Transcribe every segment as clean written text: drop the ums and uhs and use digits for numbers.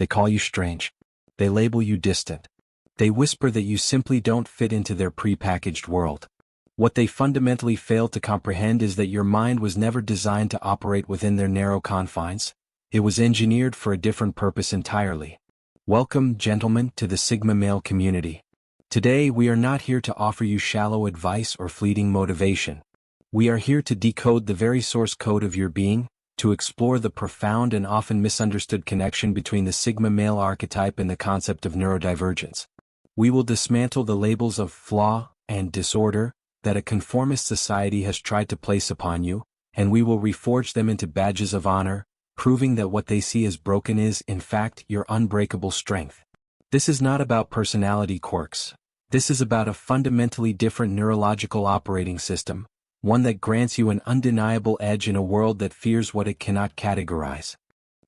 They call you strange. They label you distant. They whisper that you simply don't fit into their pre-packaged world. What they fundamentally fail to comprehend is that your mind was never designed to operate within their narrow confines. It was engineered for a different purpose entirely. Welcome, gentlemen, to the Sigma male community. Today we are not here to offer you shallow advice or fleeting motivation. We are here to decode the very source code of your being, to explore the profound and often misunderstood connection between the Sigma male archetype and the concept of neurodivergence. We will dismantle the labels of flaw and disorder that a conformist society has tried to place upon you, and we will reforge them into badges of honor, proving that what they see as broken is, in fact, your unbreakable strength. This is not about personality quirks. This is about a fundamentally different neurological operating system, one that grants you an undeniable edge in a world that fears what it cannot categorize.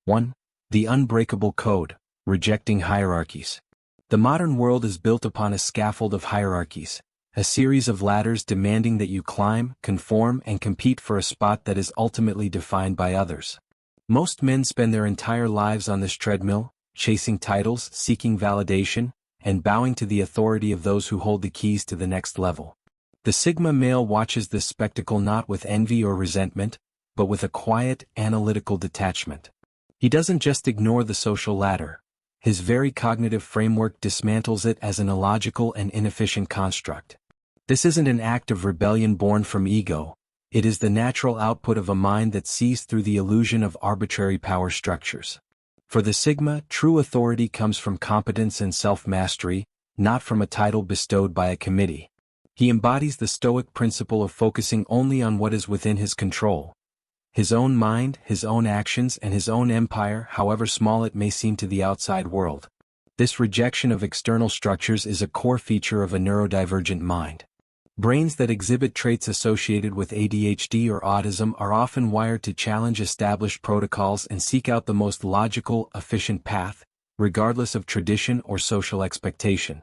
1. The Unbreakable Code, Rejecting Hierarchies. The modern world is built upon a scaffold of hierarchies, a series of ladders demanding that you climb, conform, and compete for a spot that is ultimately defined by others. Most men spend their entire lives on this treadmill, chasing titles, seeking validation, and bowing to the authority of those who hold the keys to the next level. The Sigma male watches this spectacle not with envy or resentment, but with a quiet, analytical detachment. He doesn't just ignore the social ladder. His very cognitive framework dismantles it as an illogical and inefficient construct. This isn't an act of rebellion born from ego. It is the natural output of a mind that sees through the illusion of arbitrary power structures. For the Sigma, true authority comes from competence and self-mastery, not from a title bestowed by a committee. He embodies the Stoic principle of focusing only on what is within his control. His own mind, his own actions, and his own empire, however small it may seem to the outside world. This rejection of external structures is a core feature of a neurodivergent mind. Brains that exhibit traits associated with ADHD or autism are often wired to challenge established protocols and seek out the most logical, efficient path, regardless of tradition or social expectation.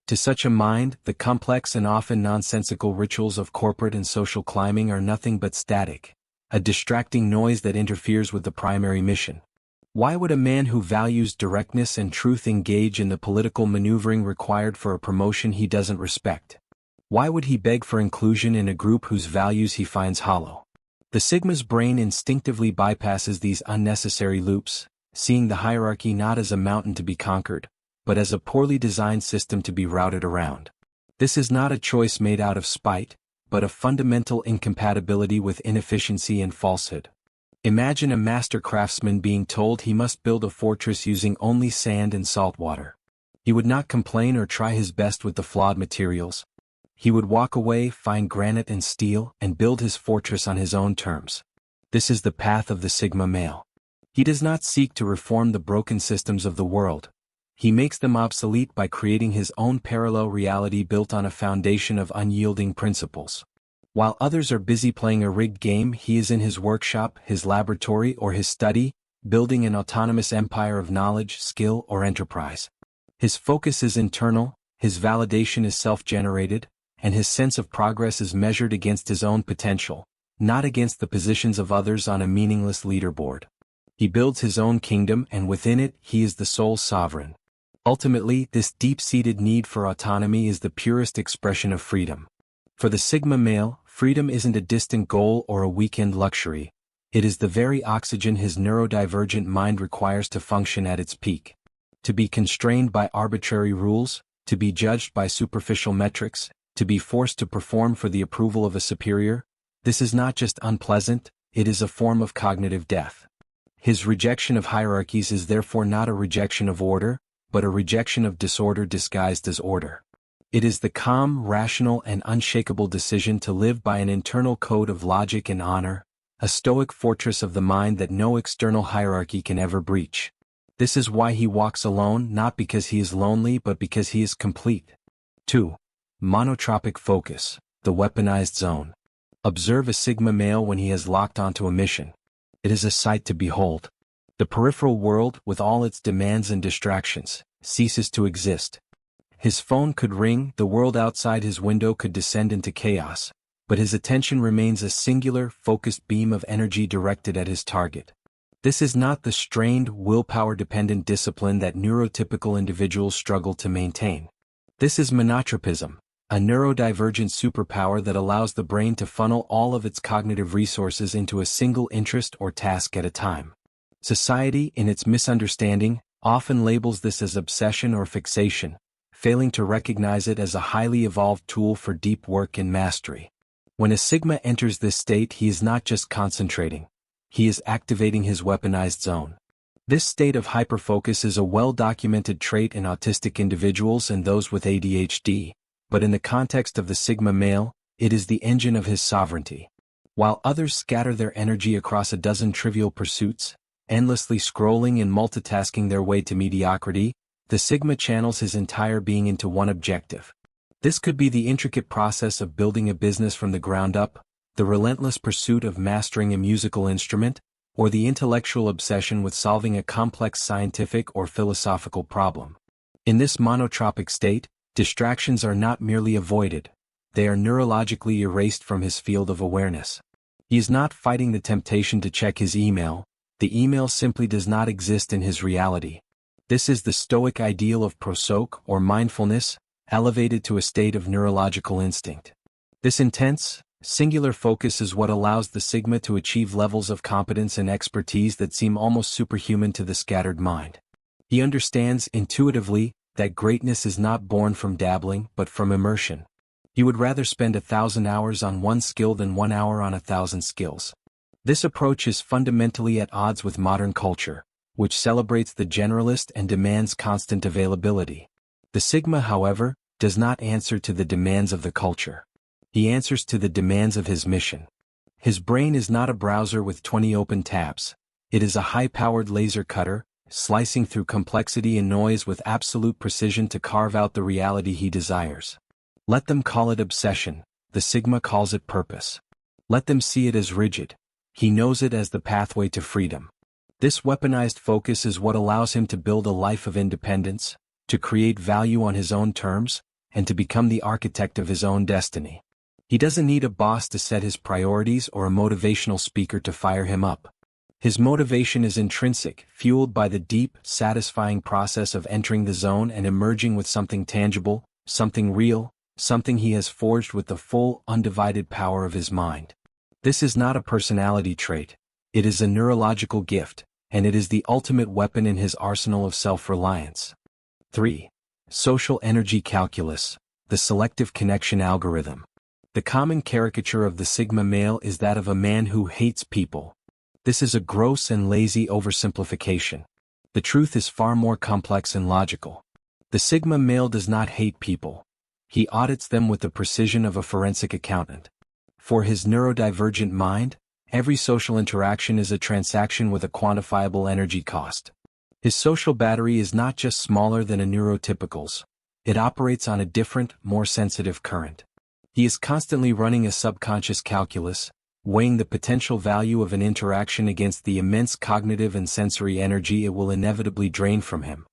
To such a mind, the complex and often nonsensical rituals of corporate and social climbing are nothing but static, a distracting noise that interferes with the primary mission. Why would a man who values directness and truth engage in the political maneuvering required for a promotion he doesn't respect? Why would he beg for inclusion in a group whose values he finds hollow? The Sigma's brain instinctively bypasses these unnecessary loops, seeing the hierarchy not as a mountain to be conquered, but as a poorly designed system to be routed around. This is not a choice made out of spite, but a fundamental incompatibility with inefficiency and falsehood. Imagine a master craftsman being told he must build a fortress using only sand and salt water. He would not complain or try his best with the flawed materials. He would walk away, find granite and steel, and build his fortress on his own terms. This is the path of the Sigma male. He does not seek to reform the broken systems of the world. He makes them obsolete by creating his own parallel reality built on a foundation of unyielding principles. While others are busy playing a rigged game, he is in his workshop, his laboratory, or his study, building an autonomous empire of knowledge, skill, or enterprise. His focus is internal, his validation is self-generated, and his sense of progress is measured against his own potential, not against the positions of others on a meaningless leaderboard. He builds his own kingdom, and within it, he is the sole sovereign. Ultimately, this deep-seated need for autonomy is the purest expression of freedom. For the Sigma male, freedom isn't a distant goal or a weekend luxury. It is the very oxygen his neurodivergent mind requires to function at its peak. To be constrained by arbitrary rules, to be judged by superficial metrics, to be forced to perform for the approval of a superior, this is not just unpleasant, it is a form of cognitive death. His rejection of hierarchies is therefore not a rejection of order, but a rejection of disorder disguised as order. It is the calm, rational, and unshakable decision to live by an internal code of logic and honor, a stoic fortress of the mind that no external hierarchy can ever breach. This is why he walks alone, not because he is lonely but because he is complete. 2. Monotropic focus, the weaponized zone. Observe a Sigma male when he has locked onto a mission. It is a sight to behold. The peripheral world, with all its demands and distractions, ceases to exist. His phone could ring, the world outside his window could descend into chaos, but his attention remains a singular, focused beam of energy directed at his target. This is not the strained, willpower-dependent discipline that neurotypical individuals struggle to maintain. This is monotropism, a neurodivergent superpower that allows the brain to funnel all of its cognitive resources into a single interest or task at a time. Society, in its misunderstanding, often labels this as obsession or fixation, failing to recognize it as a highly evolved tool for deep work and mastery. When a Sigma enters this state, he is not just concentrating. He is activating his weaponized zone. This state of hyperfocus is a well-documented trait in autistic individuals and those with ADHD, but in the context of the Sigma male, it is the engine of his sovereignty. While others scatter their energy across a dozen trivial pursuits, endlessly scrolling and multitasking their way to mediocrity, the Sigma channels his entire being into one objective. This could be the intricate process of building a business from the ground up, the relentless pursuit of mastering a musical instrument, or the intellectual obsession with solving a complex scientific or philosophical problem. In this monotropic state, distractions are not merely avoided, they are neurologically erased from his field of awareness. He is not fighting the temptation to check his email, the email simply does not exist in his reality. This is the Stoic ideal of prosok or mindfulness, elevated to a state of neurological instinct. This intense, singular focus is what allows the Sigma to achieve levels of competence and expertise that seem almost superhuman to the scattered mind. He understands intuitively that greatness is not born from dabbling but from immersion. He would rather spend 1,000 hours on one skill than 1 hour on 1,000 skills. This approach is fundamentally at odds with modern culture, which celebrates the generalist and demands constant availability. The Sigma, however, does not answer to the demands of the culture. He answers to the demands of his mission. His brain is not a browser with 20 open tabs. It is a high-powered laser cutter, slicing through complexity and noise with absolute precision to carve out the reality he desires. Let them call it obsession, the Sigma calls it purpose. Let them see it as rigid. He knows it as the pathway to freedom. This weaponized focus is what allows him to build a life of independence, to create value on his own terms, and to become the architect of his own destiny. He doesn't need a boss to set his priorities or a motivational speaker to fire him up. His motivation is intrinsic, fueled by the deep, satisfying process of entering the zone and emerging with something tangible, something real, something he has forged with the full, undivided power of his mind. This is not a personality trait. It is a neurological gift, and it is the ultimate weapon in his arsenal of self-reliance. 3. Social energy calculus, the selective connection algorithm. The common caricature of the Sigma male is that of a man who hates people. This is a gross and lazy oversimplification. The truth is far more complex and logical. The Sigma male does not hate people. He audits them with the precision of a forensic accountant. For his neurodivergent mind, every social interaction is a transaction with a quantifiable energy cost. His social battery is not just smaller than a neurotypical's. It operates on a different, more sensitive current. He is constantly running a subconscious calculus, weighing the potential value of an interaction against the immense cognitive and sensory energy it will inevitably drain from him.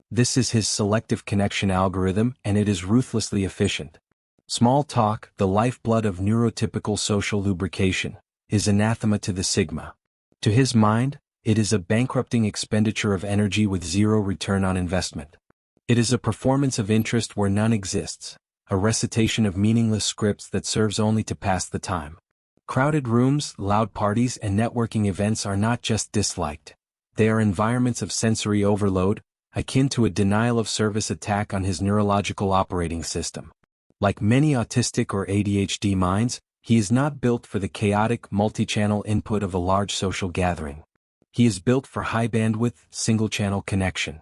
This is his selective connection algorithm, and it is ruthlessly efficient. Small talk, the lifeblood of neurotypical social lubrication, is anathema to the Sigma. To his mind, it is a bankrupting expenditure of energy with zero return on investment. It is a performance of interest where none exists, a recitation of meaningless scripts that serves only to pass the time. Crowded rooms, loud parties, and networking events are not just disliked. They are environments of sensory overload, akin to a denial-of-service attack on his neurological operating system. Like many autistic or ADHD minds, he is not built for the chaotic, multi-channel input of a large social gathering. He is built for high-bandwidth, single-channel connection.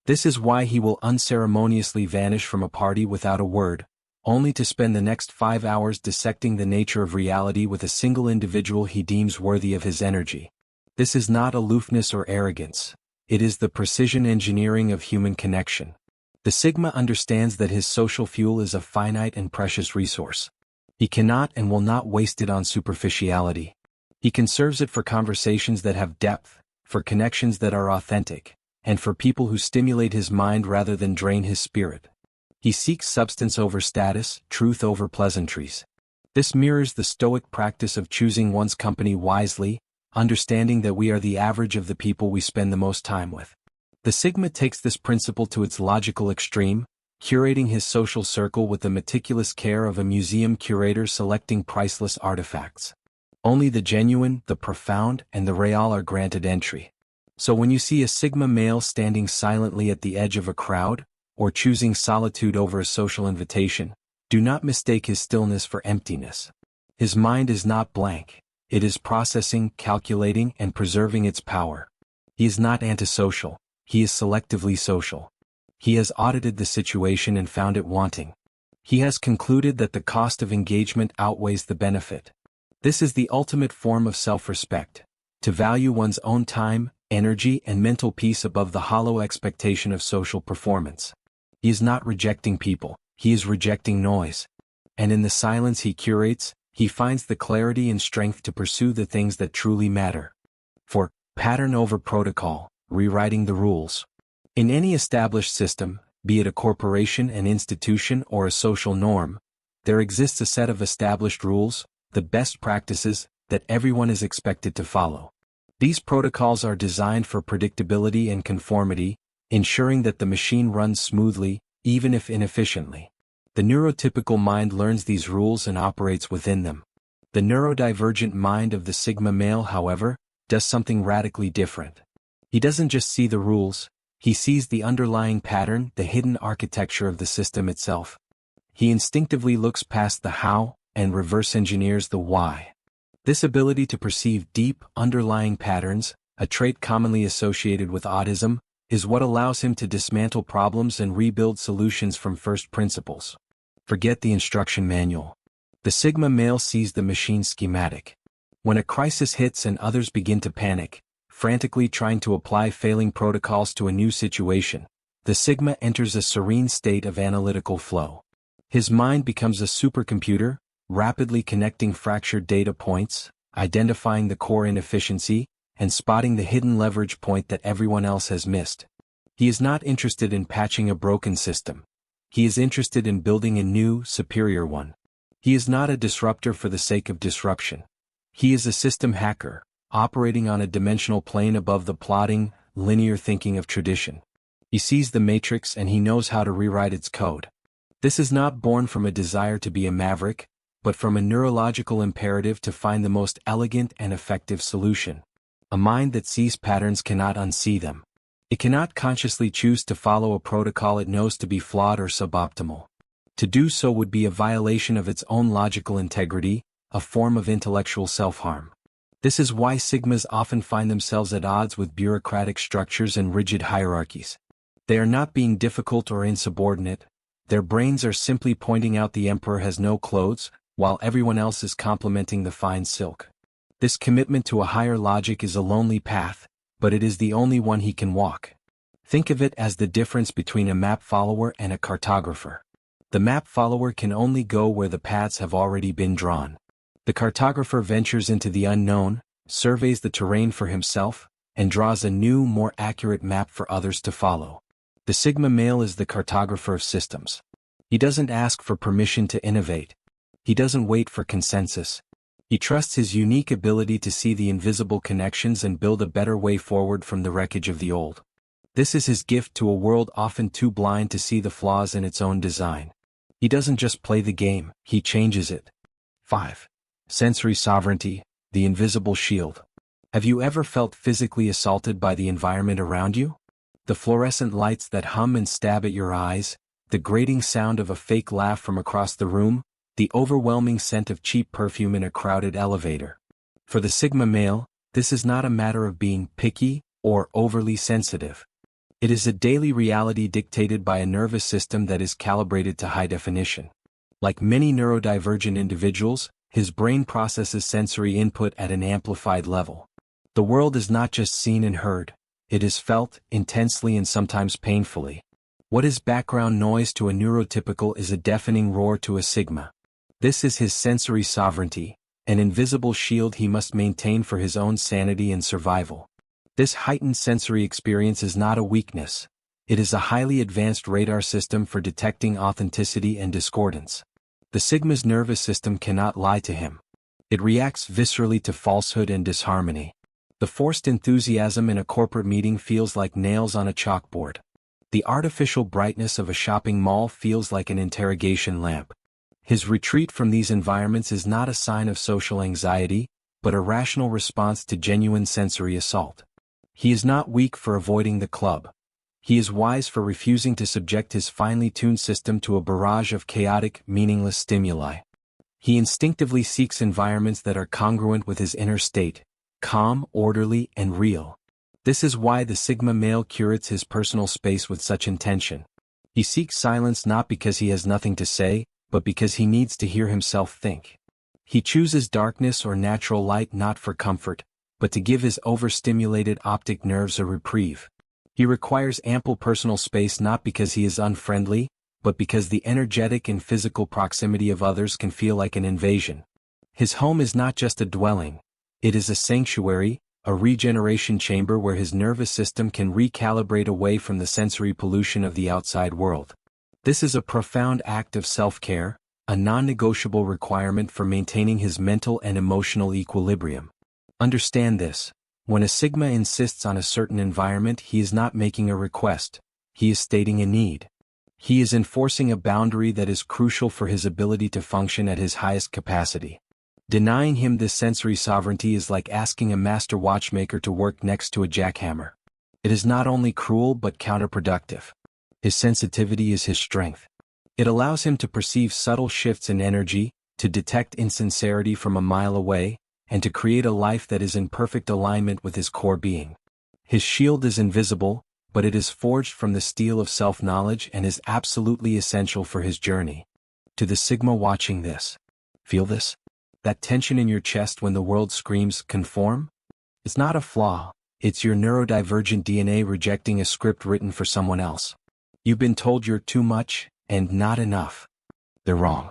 This is why he will unceremoniously vanish from a party without a word, only to spend the next 5 hours dissecting the nature of reality with a single individual he deems worthy of his energy. This is not aloofness or arrogance. It is the precision engineering of human connection. The Sigma understands that his social fuel is a finite and precious resource. He cannot and will not waste it on superficiality. He conserves it for conversations that have depth, for connections that are authentic, and for people who stimulate his mind rather than drain his spirit. He seeks substance over status, truth over pleasantries. This mirrors the Stoic practice of choosing one's company wisely, understanding that we are the average of the people we spend the most time with. The Sigma takes this principle to its logical extreme, curating his social circle with the meticulous care of a museum curator selecting priceless artifacts. Only the genuine, the profound, and the real are granted entry. So when you see a Sigma male standing silently at the edge of a crowd, or choosing solitude over a social invitation, do not mistake his stillness for emptiness. His mind is not blank. It is processing, calculating, and preserving its power. He is not antisocial. He is selectively social. He has audited the situation and found it wanting. He has concluded that the cost of engagement outweighs the benefit. This is the ultimate form of self-respect, to value one's own time, energy, and mental peace above the hollow expectation of social performance. He is not rejecting people, he is rejecting noise. And in the silence he curates, he finds the clarity and strength to pursue the things that truly matter. For pattern over protocol, rewriting the rules. In any established system, be it a corporation, an institution, or a social norm, there exists a set of established rules, the best practices, that everyone is expected to follow. These protocols are designed for predictability and conformity, ensuring that the machine runs smoothly, even if inefficiently. The neurotypical mind learns these rules and operates within them. The neurodivergent mind of the Sigma male, however, does something radically different. He doesn't just see the rules, he sees the underlying pattern, the hidden architecture of the system itself. He instinctively looks past the how and reverse engineers the why. This ability to perceive deep, underlying patterns, a trait commonly associated with autism, is what allows him to dismantle problems and rebuild solutions from first principles. Forget the instruction manual. The Sigma male sees the machine schematic. When a crisis hits and others begin to panic, frantically trying to apply failing protocols to a new situation, the Sigma enters a serene state of analytical flow. His mind becomes a supercomputer, rapidly connecting fractured data points, identifying the core inefficiency, and spotting the hidden leverage point that everyone else has missed. He is not interested in patching a broken system. He is interested in building a new, superior one. He is not a disruptor for the sake of disruption. He is a system hacker, operating on a dimensional plane above the plodding, linear thinking of tradition. He sees the matrix and he knows how to rewrite its code. This is not born from a desire to be a maverick, but from a neurological imperative to find the most elegant and effective solution. A mind that sees patterns cannot unsee them. It cannot consciously choose to follow a protocol it knows to be flawed or suboptimal. To do so would be a violation of its own logical integrity, a form of intellectual self-harm. This is why Sigmas often find themselves at odds with bureaucratic structures and rigid hierarchies. They are not being difficult or insubordinate. Their brains are simply pointing out the emperor has no clothes, while everyone else is complimenting the fine silk. This commitment to a higher logic is a lonely path, but it is the only one he can walk. Think of it as the difference between a map follower and a cartographer. The map follower can only go where the paths have already been drawn. The cartographer ventures into the unknown, surveys the terrain for himself, and draws a new, more accurate map for others to follow. The Sigma male is the cartographer of systems. He doesn't ask for permission to innovate. He doesn't wait for consensus. He trusts his unique ability to see the invisible connections and build a better way forward from the wreckage of the old. This is his gift to a world often too blind to see the flaws in its own design. He doesn't just play the game, he changes it. 5. Sensory sovereignty, the invisible shield. Have you ever felt physically assaulted by the environment around you? The fluorescent lights that hum and stab at your eyes, the grating sound of a fake laugh from across the room, the overwhelming scent of cheap perfume in a crowded elevator. For the Sigma male, this is not a matter of being picky or overly sensitive. It is a daily reality dictated by a nervous system that is calibrated to high definition. Like many neurodivergent individuals, his brain processes sensory input at an amplified level. The world is not just seen and heard, it is felt, intensely and sometimes painfully. What is background noise to a neurotypical is a deafening roar to a Sigma. This is his sensory sovereignty, an invisible shield he must maintain for his own sanity and survival. This heightened sensory experience is not a weakness. It is a highly advanced radar system for detecting authenticity and discordance. The Sigma's nervous system cannot lie to him. It reacts viscerally to falsehood and disharmony. The forced enthusiasm in a corporate meeting feels like nails on a chalkboard. The artificial brightness of a shopping mall feels like an interrogation lamp. His retreat from these environments is not a sign of social anxiety, but a rational response to genuine sensory assault. He is not weak for avoiding the club. He is wise for refusing to subject his finely tuned system to a barrage of chaotic, meaningless stimuli. He instinctively seeks environments that are congruent with his inner state, calm, orderly, and real. This is why the Sigma male curates his personal space with such intention. He seeks silence not because he has nothing to say, but because he needs to hear himself think. He chooses darkness or natural light not for comfort, but to give his overstimulated optic nerves a reprieve. He requires ample personal space not because he is unfriendly, but because the energetic and physical proximity of others can feel like an invasion. His home is not just a dwelling. It is a sanctuary, a regeneration chamber where his nervous system can recalibrate away from the sensory pollution of the outside world. This is a profound act of self-care, a non-negotiable requirement for maintaining his mental and emotional equilibrium. Understand this. When a Sigma insists on a certain environment, he is not making a request. He is stating a need. He is enforcing a boundary that is crucial for his ability to function at his highest capacity. Denying him this sensory sovereignty is like asking a master watchmaker to work next to a jackhammer. It is not only cruel but counterproductive. His sensitivity is his strength. It allows him to perceive subtle shifts in energy, to detect insincerity from a mile away, and to create a life that is in perfect alignment with his core being. His shield is invisible, but it is forged from the steel of self-knowledge and is absolutely essential for his journey. To the Sigma watching this, feel this? That tension in your chest when the world screams, conform? It's not a flaw, it's your neurodivergent DNA rejecting a script written for someone else. You've been told you're too much, and not enough. They're wrong.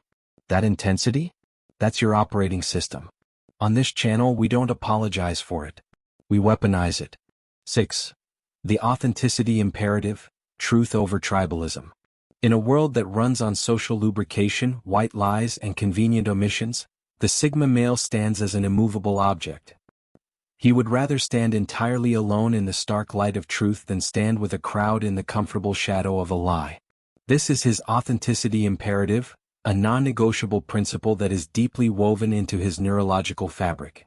That intensity? That's your operating system. On this channel we don't apologize for it. We weaponize it. 6. The authenticity imperative, truth over tribalism. In a world that runs on social lubrication, white lies, and convenient omissions, the Sigma male stands as an immovable object. He would rather stand entirely alone in the stark light of truth than stand with a crowd in the comfortable shadow of a lie. This is his authenticity imperative, a non-negotiable principle that is deeply woven into his neurological fabric.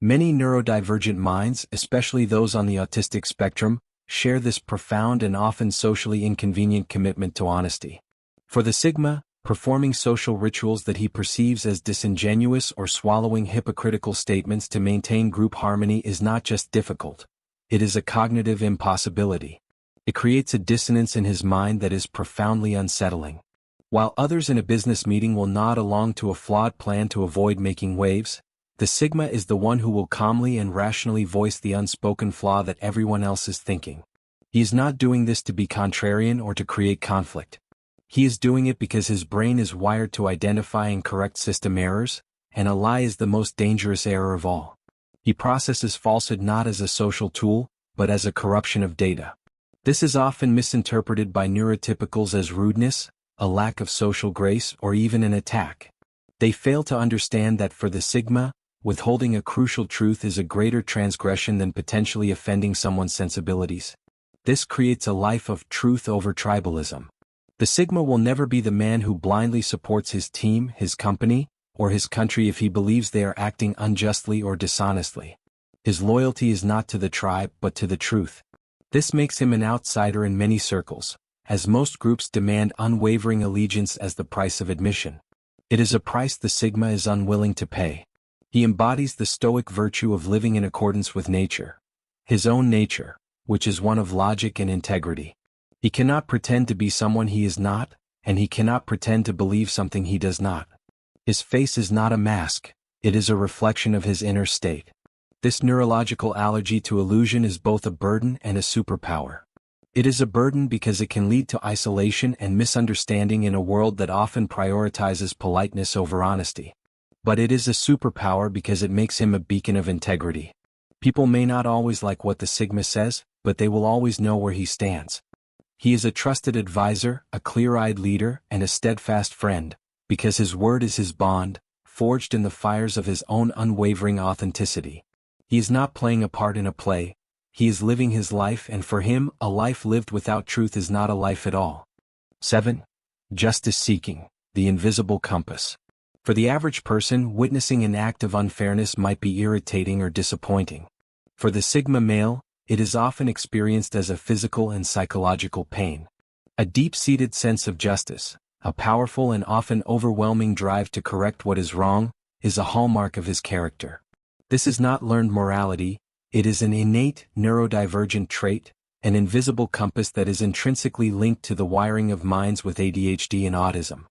Many neurodivergent minds, especially those on the autistic spectrum, share this profound and often socially inconvenient commitment to honesty. For the Sigma, performing social rituals that he perceives as disingenuous or swallowing hypocritical statements to maintain group harmony is not just difficult. It is a cognitive impossibility. It creates a dissonance in his mind that is profoundly unsettling. While others in a business meeting will nod along to a flawed plan to avoid making waves, the Sigma is the one who will calmly and rationally voice the unspoken flaw that everyone else is thinking. He is not doing this to be contrarian or to create conflict. He is doing it because his brain is wired to identify and correct system errors, and a lie is the most dangerous error of all. He processes falsehood not as a social tool, but as a corruption of data. This is often misinterpreted by neurotypicals as rudeness, a lack of social grace, or even an attack. They fail to understand that for the Sigma, withholding a crucial truth is a greater transgression than potentially offending someone's sensibilities. This creates a life of truth over tribalism. The Sigma will never be the man who blindly supports his team, his company, or his country if he believes they are acting unjustly or dishonestly. His loyalty is not to the tribe but to the truth. This makes him an outsider in many circles, as most groups demand unwavering allegiance as the price of admission. It is a price the Sigma is unwilling to pay. He embodies the stoic virtue of living in accordance with nature. His own nature, which is one of logic and integrity. He cannot pretend to be someone he is not, and he cannot pretend to believe something he does not. His face is not a mask, it is a reflection of his inner state. This neurological allergy to illusion is both a burden and a superpower. It is a burden because it can lead to isolation and misunderstanding in a world that often prioritizes politeness over honesty. But it is a superpower because it makes him a beacon of integrity. People may not always like what the Sigma says, but they will always know where he stands. He is a trusted advisor, a clear-eyed leader, and a steadfast friend, because his word is his bond, forged in the fires of his own unwavering authenticity. He is not playing a part in a play, he is living his life, and for him, a life lived without truth is not a life at all. 7. Justice seeking, the invisible compass. For the average person, witnessing an act of unfairness might be irritating or disappointing. For the Sigma male, it is often experienced as a physical and psychological pain. A deep-seated sense of justice, a powerful and often overwhelming drive to correct what is wrong, is a hallmark of his character. This is not learned morality, it is an innate, neurodivergent trait, an invisible compass that is intrinsically linked to the wiring of minds with ADHD and autism.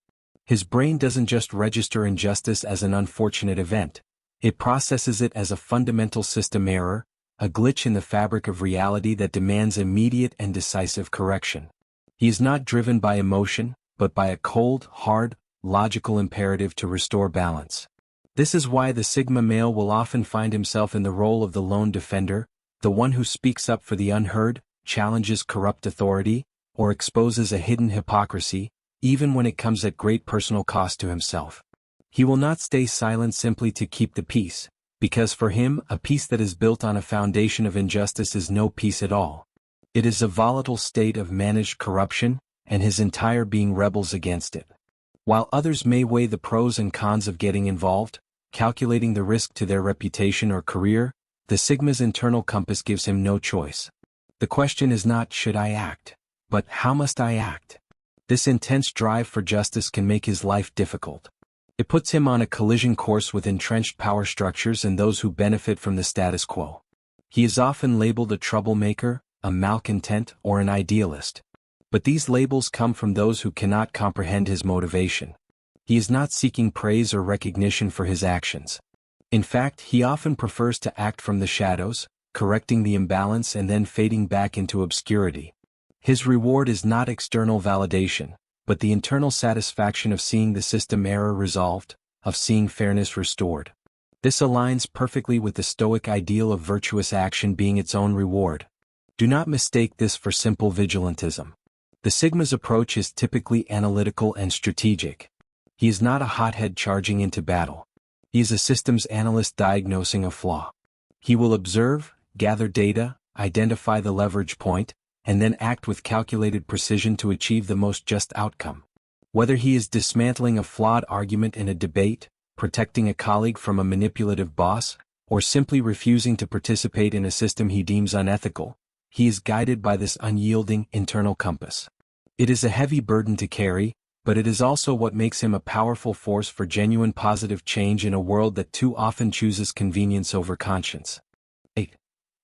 His brain doesn't just register injustice as an unfortunate event, it processes it as a fundamental system error, a glitch in the fabric of reality that demands immediate and decisive correction. He is not driven by emotion, but by a cold, hard, logical imperative to restore balance. This is why the Sigma male will often find himself in the role of the lone defender, the one who speaks up for the unheard, challenges corrupt authority, or exposes a hidden hypocrisy, even when it comes at great personal cost to himself. He will not stay silent simply to keep the peace, because for him, a peace that is built on a foundation of injustice is no peace at all. It is a volatile state of managed corruption, and his entire being rebels against it. While others may weigh the pros and cons of getting involved, calculating the risk to their reputation or career, the Sigma's internal compass gives him no choice. The question is not should I act, but how must I act? This intense drive for justice can make his life difficult. It puts him on a collision course with entrenched power structures and those who benefit from the status quo. He is often labeled a troublemaker, a malcontent, or an idealist. But these labels come from those who cannot comprehend his motivation. He is not seeking praise or recognition for his actions. In fact, he often prefers to act from the shadows, correcting the imbalance and then fading back into obscurity. His reward is not external validation, but the internal satisfaction of seeing the system error resolved, of seeing fairness restored. This aligns perfectly with the Stoic ideal of virtuous action being its own reward. Do not mistake this for simple vigilantism. The Sigma's approach is typically analytical and strategic. He is not a hothead charging into battle. He is a systems analyst diagnosing a flaw. He will observe, gather data, identify the leverage point, and then act with calculated precision to achieve the most just outcome. Whether he is dismantling a flawed argument in a debate, protecting a colleague from a manipulative boss, or simply refusing to participate in a system he deems unethical, he is guided by this unyielding internal compass. It is a heavy burden to carry, but it is also what makes him a powerful force for genuine positive change in a world that too often chooses convenience over conscience. 8.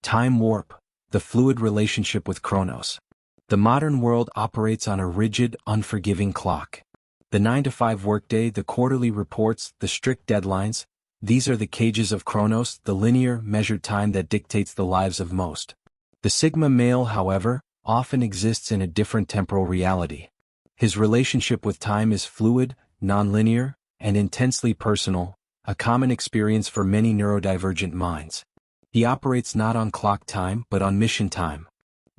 Time warp, the fluid relationship with Chronos. The modern world operates on a rigid, unforgiving clock. The 9-to-5 workday, the quarterly reports, the strict deadlines, these are the cages of Chronos, the linear, measured time that dictates the lives of most. The Sigma male, however, often exists in a different temporal reality. His relationship with time is fluid, nonlinear, and intensely personal, a common experience for many neurodivergent minds. He operates not on clock time but on mission time.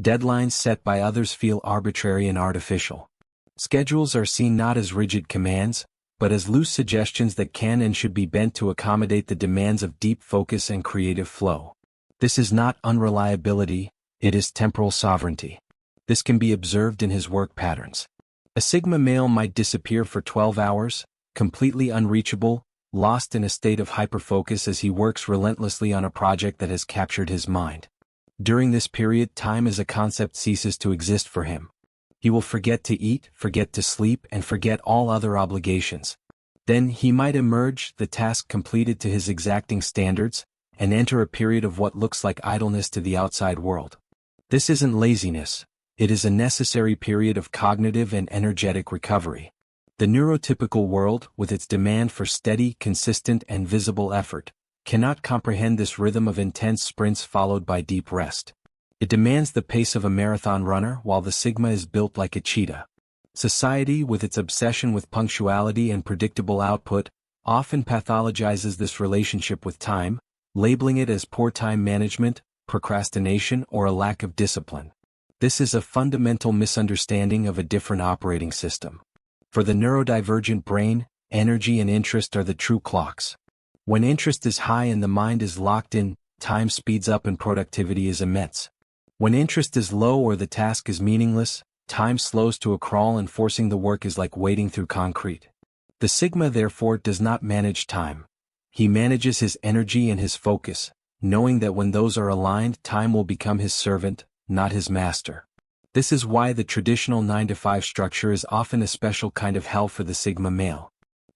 Deadlines set by others feel arbitrary and artificial. Schedules are seen not as rigid commands, but as loose suggestions that can and should be bent to accommodate the demands of deep focus and creative flow. This is not unreliability, it is temporal sovereignty. This can be observed in his work patterns. A Sigma male might disappear for 12 hours, completely unreachable, lost in a state of hyperfocus as he works relentlessly on a project that has captured his mind. During this period, time as a concept ceases to exist for him. He will forget to eat, forget to sleep, and forget all other obligations. Then he might emerge, the task completed to his exacting standards, and enter a period of what looks like idleness to the outside world. This isn't laziness. It is a necessary period of cognitive and energetic recovery. The neurotypical world, with its demand for steady, consistent, and visible effort, cannot comprehend this rhythm of intense sprints followed by deep rest. It demands the pace of a marathon runner while the Sigma is built like a cheetah. Society, with its obsession with punctuality and predictable output, often pathologizes this relationship with time, labeling it as poor time management, procrastination, or a lack of discipline. This is a fundamental misunderstanding of a different operating system. For the neurodivergent brain, energy and interest are the true clocks. When interest is high and the mind is locked in, time speeds up and productivity is immense. When interest is low or the task is meaningless, time slows to a crawl and forcing the work is like wading through concrete. The Sigma therefore does not manage time. He manages his energy and his focus, knowing that when those are aligned, time will become his servant, not his master. This is why the traditional 9-to-5 structure is often a special kind of hell for the Sigma male.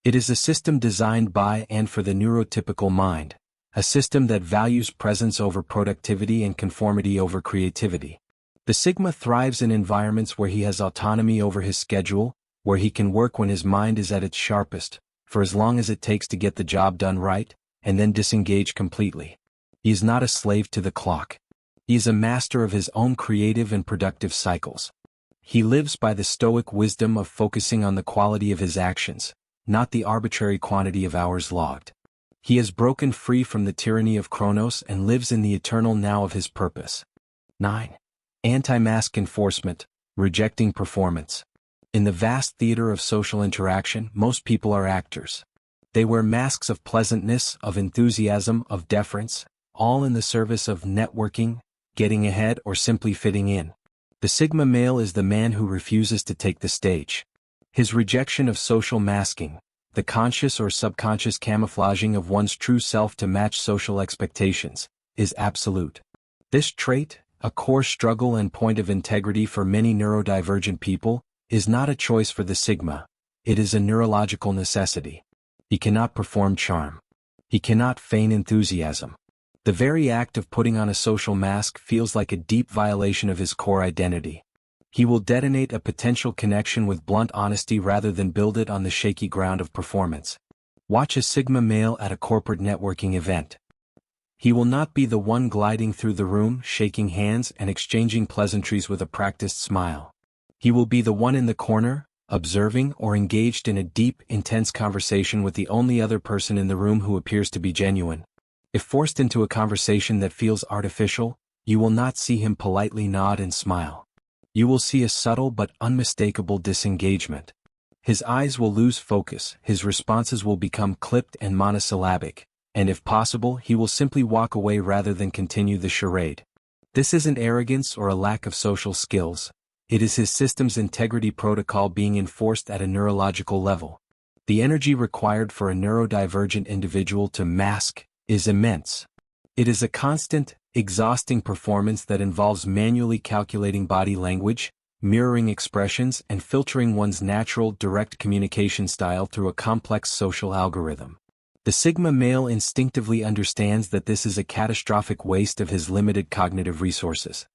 It is a system designed by and for the neurotypical mind, a system that values presence over productivity and conformity over creativity. The Sigma thrives in environments where he has autonomy over his schedule, where he can work when his mind is at its sharpest, for as long as it takes to get the job done right, and then disengage completely. He is not a slave to the clock. He is a master of his own creative and productive cycles. He lives by the Stoic wisdom of focusing on the quality of his actions, not the arbitrary quantity of hours logged. He has broken free from the tyranny of Chronos and lives in the eternal now of his purpose. 9. Anti-mask enforcement, rejecting performance. In the vast theater of social interaction, most people are actors. They wear masks of pleasantness, of enthusiasm, of deference, all in the service of networking, getting ahead, or simply fitting in. The Sigma male is the man who refuses to take the stage. His rejection of social masking, the conscious or subconscious camouflaging of one's true self to match social expectations, is absolute. This trait, a core struggle and point of integrity for many neurodivergent people, is not a choice for the Sigma, it is a neurological necessity. He cannot perform charm. He cannot feign enthusiasm. The very act of putting on a social mask feels like a deep violation of his core identity. He will detonate a potential connection with blunt honesty rather than build it on the shaky ground of performance. Watch a Sigma male at a corporate networking event. He will not be the one gliding through the room, shaking hands and exchanging pleasantries with a practiced smile. He will be the one in the corner, observing or engaged in a deep, intense conversation with the only other person in the room who appears to be genuine. If forced into a conversation that feels artificial, you will not see him politely nod and smile. You will see a subtle but unmistakable disengagement. His eyes will lose focus, his responses will become clipped and monosyllabic, and if possible he will simply walk away rather than continue the charade. This isn't arrogance or a lack of social skills. It is his system's integrity protocol being enforced at a neurological level. The energy required for a neurodivergent individual to mask is immense. It is a constant, exhausting performance that involves manually calculating body language, mirroring expressions, and filtering one's natural, direct communication style through a complex social algorithm. The Sigma male instinctively understands that this is a catastrophic waste of his limited cognitive resources.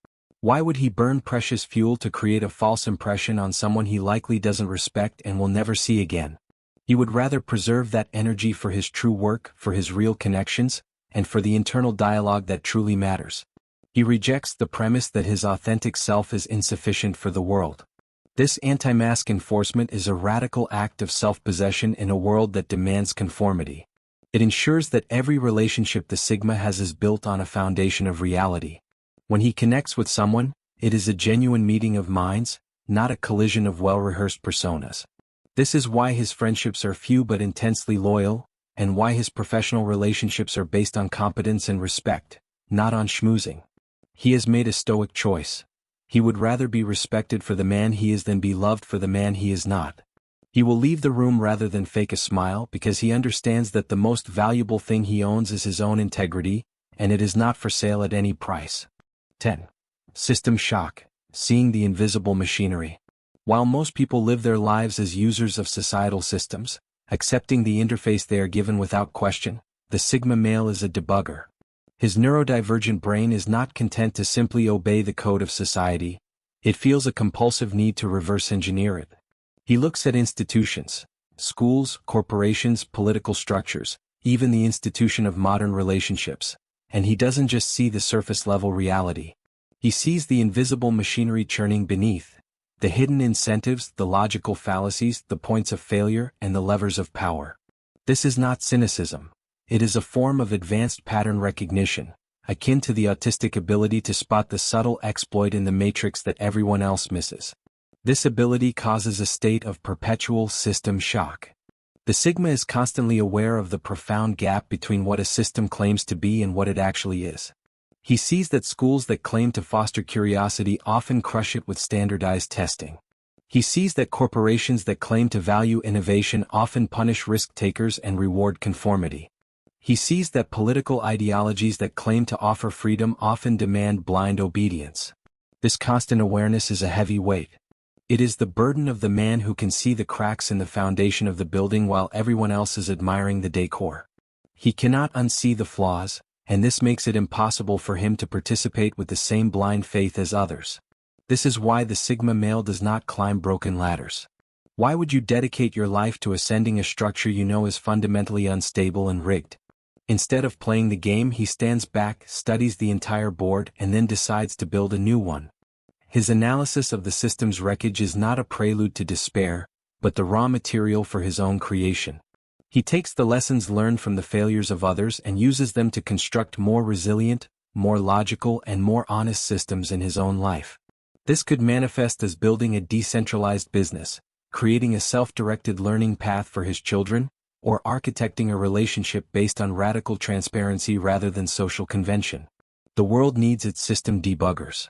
Why would he burn precious fuel to create a false impression on someone he likely doesn't respect and will never see again? He would rather preserve that energy for his true work, for his real connections, and for the internal dialogue that truly matters. He rejects the premise that his authentic self is insufficient for the world. This anti-mask enforcement is a radical act of self-possession in a world that demands conformity. It ensures that every relationship the Sigma has is built on a foundation of reality. When he connects with someone, it is a genuine meeting of minds, not a collision of well-rehearsed personas. This is why his friendships are few but intensely loyal, and why his professional relationships are based on competence and respect, not on schmoozing. He has made a stoic choice. He would rather be respected for the man he is than be loved for the man he is not. He will leave the room rather than fake a smile because he understands that the most valuable thing he owns is his own integrity, and it is not for sale at any price. 10. System shock, seeing the invisible machinery. While most people live their lives as users of societal systems, accepting the interface they are given without question, the Sigma male is a debugger. His neurodivergent brain is not content to simply obey the code of society. It feels a compulsive need to reverse engineer it. He looks at institutions, schools, corporations, political structures, even the institution of modern relationships, and he doesn't just see the surface-level reality. He sees the invisible machinery churning beneath, the hidden incentives, the logical fallacies, the points of failure, and the levers of power. This is not cynicism. It is a form of advanced pattern recognition, akin to the autistic ability to spot the subtle exploit in the matrix that everyone else misses. This ability causes a state of perpetual system shock. The Sigma is constantly aware of the profound gap between what a system claims to be and what it actually is. He sees that schools that claim to foster curiosity often crush it with standardized testing. He sees that corporations that claim to value innovation often punish risk-takers and reward conformity. He sees that political ideologies that claim to offer freedom often demand blind obedience. This constant awareness is a heavy weight. It is the burden of the man who can see the cracks in the foundation of the building while everyone else is admiring the decor. He cannot unsee the flaws, and this makes it impossible for him to participate with the same blind faith as others. This is why the Sigma male does not climb broken ladders. Why would you dedicate your life to ascending a structure you know is fundamentally unstable and rigged? Instead of playing the game, he stands back, studies the entire board, and then decides to build a new one. His analysis of the system's wreckage is not a prelude to despair, but the raw material for his own creation. He takes the lessons learned from the failures of others and uses them to construct more resilient, more logical, and more honest systems in his own life. This could manifest as building a decentralized business, creating a self-directed learning path for his children, or architecting a relationship based on radical transparency rather than social convention. The world needs its system debuggers.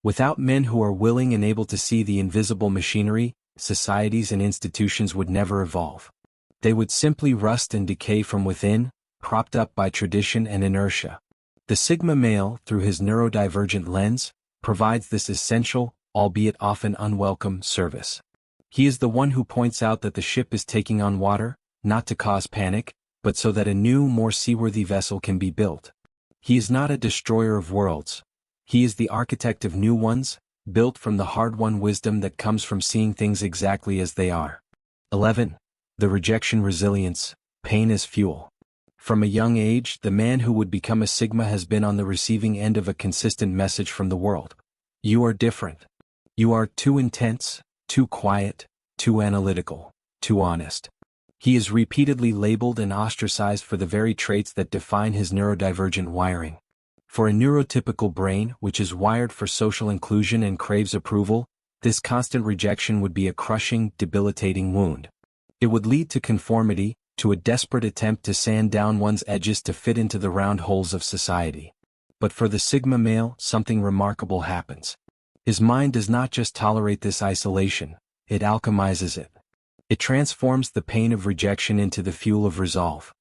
Without men who are willing and able to see the invisible machinery, societies and institutions would never evolve. They would simply rust and decay from within, propped up by tradition and inertia. The Sigma male, through his neurodivergent lens, provides this essential, albeit often unwelcome, service. He is the one who points out that the ship is taking on water, not to cause panic, but so that a new, more seaworthy vessel can be built. He is not a destroyer of worlds. He is the architect of new ones, built from the hard-won wisdom that comes from seeing things exactly as they are. 11. The rejection resilience, pain as fuel. From a young age, the man who would become a Sigma has been on the receiving end of a consistent message from the world. You are different. You are too intense, too quiet, too analytical, too honest. He is repeatedly labeled and ostracized for the very traits that define his neurodivergent wiring. For a neurotypical brain, which is wired for social inclusion and craves approval, this constant rejection would be a crushing, debilitating wound. It would lead to conformity, to a desperate attempt to sand down one's edges to fit into the round holes of society. But for the Sigma male, something remarkable happens. His mind does not just tolerate this isolation, it alchemizes it. It transforms the pain of rejection into the fuel of resolve.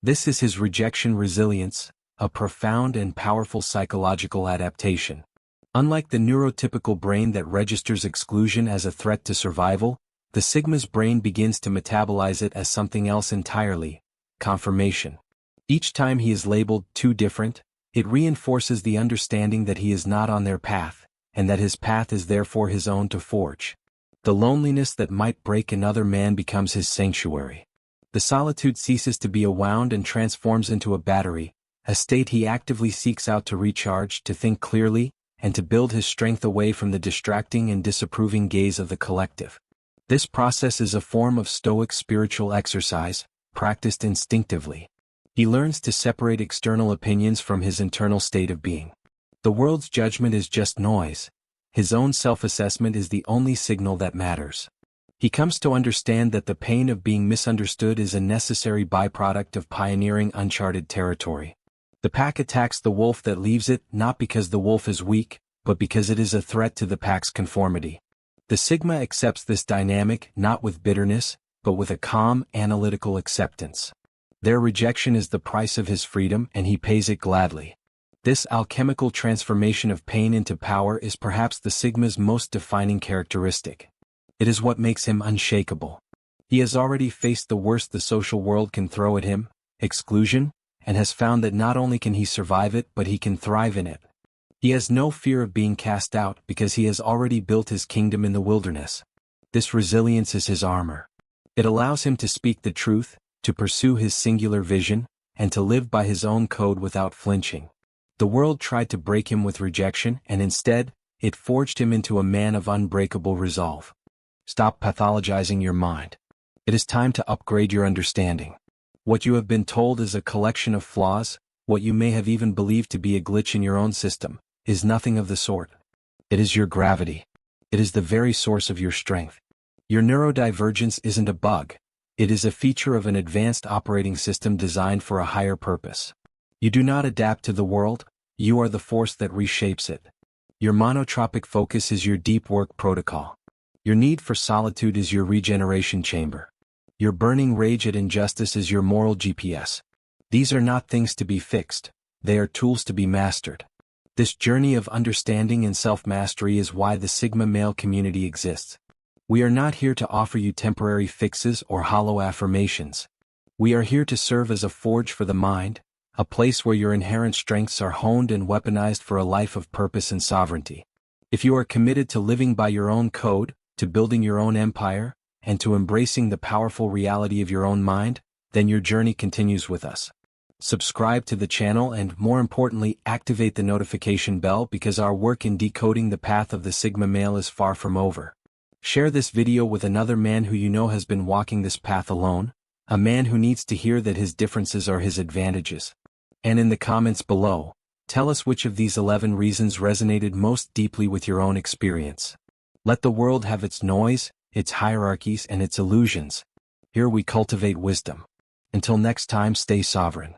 This is his rejection resilience, a profound and powerful psychological adaptation. Unlike the neurotypical brain that registers exclusion as a threat to survival, the Sigma's brain begins to metabolize it as something else entirely, confirmation. Each time he is labeled too different, it reinforces the understanding that he is not on their path, and that his path is therefore his own to forge. The loneliness that might break another man becomes his sanctuary. The solitude ceases to be a wound and transforms into a battery, a state he actively seeks out to recharge, to think clearly, and to build his strength away from the distracting and disapproving gaze of the collective. This process is a form of Stoic spiritual exercise, practiced instinctively. He learns to separate external opinions from his internal state of being. The world's judgment is just noise. His own self-assessment is the only signal that matters. He comes to understand that the pain of being misunderstood is a necessary byproduct of pioneering uncharted territory. The pack attacks the wolf that leaves it, not because the wolf is weak, but because it is a threat to the pack's conformity. The Sigma accepts this dynamic not with bitterness, but with a calm, analytical acceptance. Their rejection is the price of his freedom, and he pays it gladly. This alchemical transformation of pain into power is perhaps the Sigma's most defining characteristic. It is what makes him unshakable. He has already faced the worst the social world can throw at him, exclusion, and has found that not only can he survive it but he can thrive in it. He has no fear of being cast out because he has already built his kingdom in the wilderness. This resilience is his armor. It allows him to speak the truth, to pursue his singular vision, and to live by his own code without flinching. The world tried to break him with rejection, and instead, it forged him into a man of unbreakable resolve. Stop pathologizing your mind. It is time to upgrade your understanding. What you have been told is a collection of flaws, what you may have even believed to be a glitch in your own system, is nothing of the sort. It is your gravity. It is the very source of your strength. Your neurodivergence isn't a bug. It is a feature of an advanced operating system designed for a higher purpose. You do not adapt to the world, you are the force that reshapes it. Your monotropic focus is your deep work protocol. Your need for solitude is your regeneration chamber. Your burning rage at injustice is your moral GPS. These are not things to be fixed, they are tools to be mastered. This journey of understanding and self-mastery is why the Sigma male community exists. We are not here to offer you temporary fixes or hollow affirmations. We are here to serve as a forge for the mind, a place where your inherent strengths are honed and weaponized for a life of purpose and sovereignty. If you are committed to living by your own code, to building your own empire, and to embracing the powerful reality of your own mind, then your journey continues with us. Subscribe to the channel and, more importantly, activate the notification bell because our work in decoding the path of the Sigma male is far from over. Share this video with another man who you know has been walking this path alone, a man who needs to hear that his differences are his advantages. And in the comments below, tell us which of these 11 reasons resonated most deeply with your own experience. Let the world have its noise, its hierarchies and its illusions. Here we cultivate wisdom. Until next time, stay sovereign.